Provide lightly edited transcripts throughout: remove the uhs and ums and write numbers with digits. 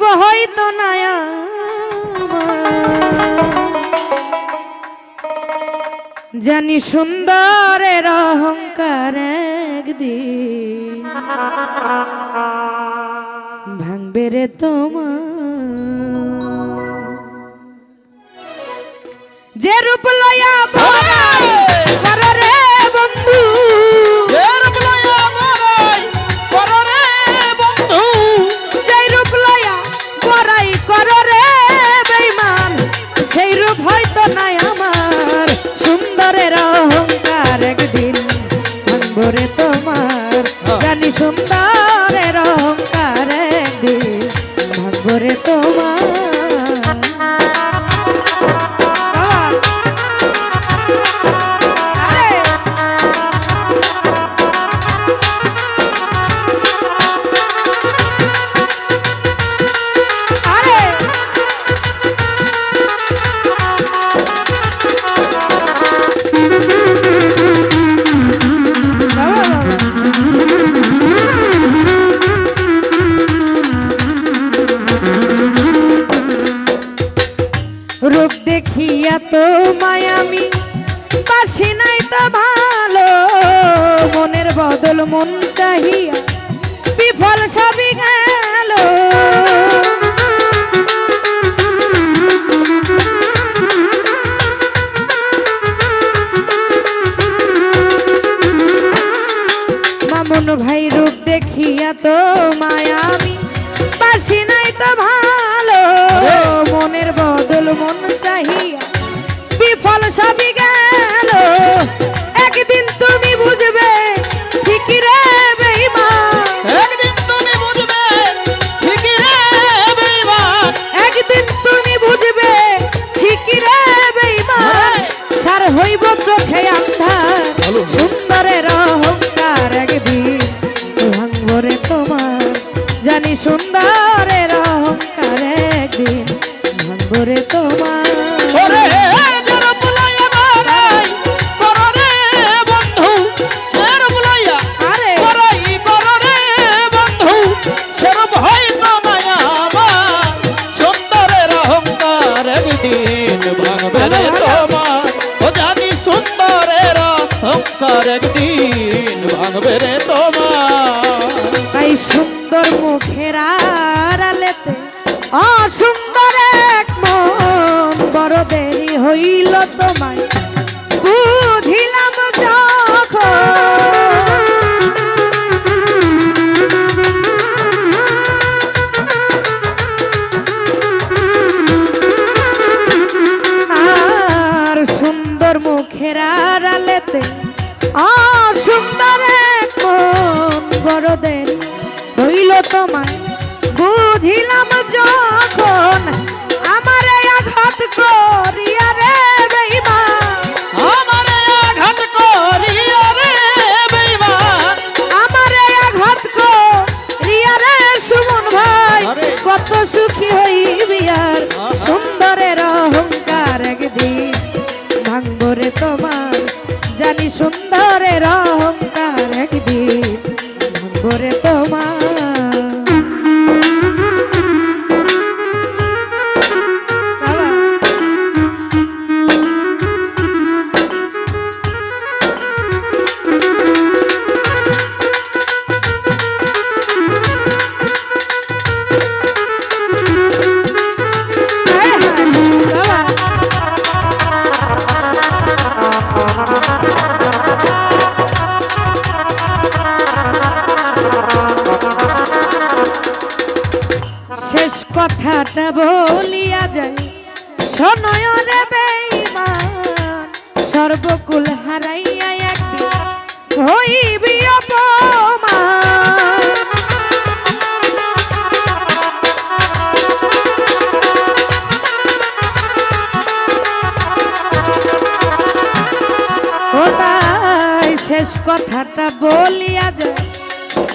রূপ হয়তো না জানি সুন্দরের অহংকার একদিন ভাঙবে রে তোমার যে রূপ লয়া বড়াই কর রে বন্ধু যে রূপ লয়া বড়াই কর রে বন্ধু যে রূপ লয়া বড়াই কর রে বেঈমান সেই রূপ হয়তো নাই আমার সুন্দরের অহংকার একদিন ভাঙবো রে তোমার জানি সুন্দরের অহংকার একদিন ভাঙবো রে তোমার রূপ দেখিয়া তো মায়ামি বাসি নাই তো ভালো মনের বদল মন চাহিয়া বিফল সবই গেল মামুন ভাই রূপ দেখিয়া তো মায়ামি বাসি নাই তো ভালো মনের বদল মন চাহিয়া বিফল সবই গেল একদিন তুমি বুঝবে ঠিকই রে বেঈমান একদিন তুমি বুঝবে ঠিকই রে বেঈমান একদিন তুমি বুঝবে ঠিকই রে বেঈমান সার হইব চোখে আন্ধার সুন্দরের অহংকার একদিন ভাঙবো রে তোমার জানি সুন্দরের অহংকার একদিন ভাঙবো রে তোমার ওরে যে রূপ লয়া বড়াই কর রে বন্ধু যে রূপ লয়া বড়াই কর রে বন্ধু সে রূপ হয়তো মায়া আমার সুন্দরের অহংকার একদিন ভাঙবে রে তোমার ও জানি সুন্দরের অহংকার একদিন ভাঙবে রে তোমার তাই সুন্দর মুখের আড়ালেতে অসুন্দর এক মন বড় দেরি হইল তোমায় বুঝিলাম যখন আর সুন্দর মুখের আড়ালেতে অসুন্দর এক মন বড় দেরি হইল তোমায় বুঝিলাম যখন আমার আঘাত করিয়া রে বেঈমান আমার আঘাত করিয়া রে বেঈমান আমার আঘাত করিয়া রে সুমন ভাই কত সুখী হইবি আর সুন্দরের অহংকার একদিন ভাঙবো রে তোমার জানি সুন্দরের অহংকার একদিন ভাঙবো রে তোমার শেষ কথাটা বলিয়া যায় শোনয় রে বেঈমান সর্বকুল হারাইয়া একদিন হইবি অপমান ও তাই শেষ কথাটা বলিয়া যায়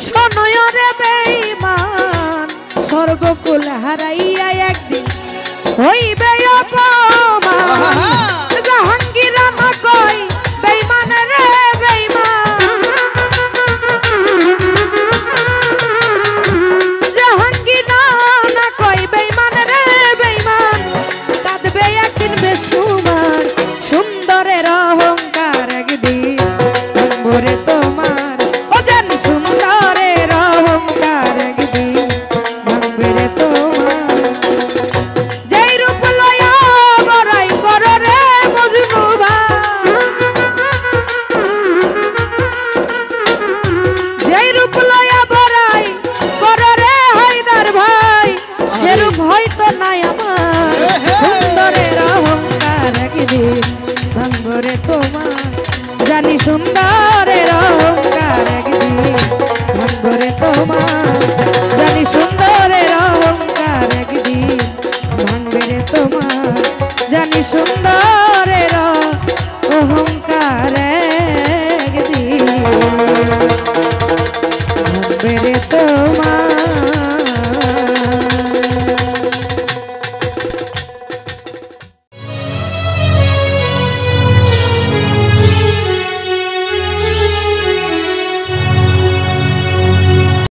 শোনয় রে বেঈমান সর্বকুল হারাইয়া একদিন হইবে অপমান জাহাঙ্গীর না কই বেঈমান রে বেঈমান জাহাঙ্গীর না কই রূপ লয়া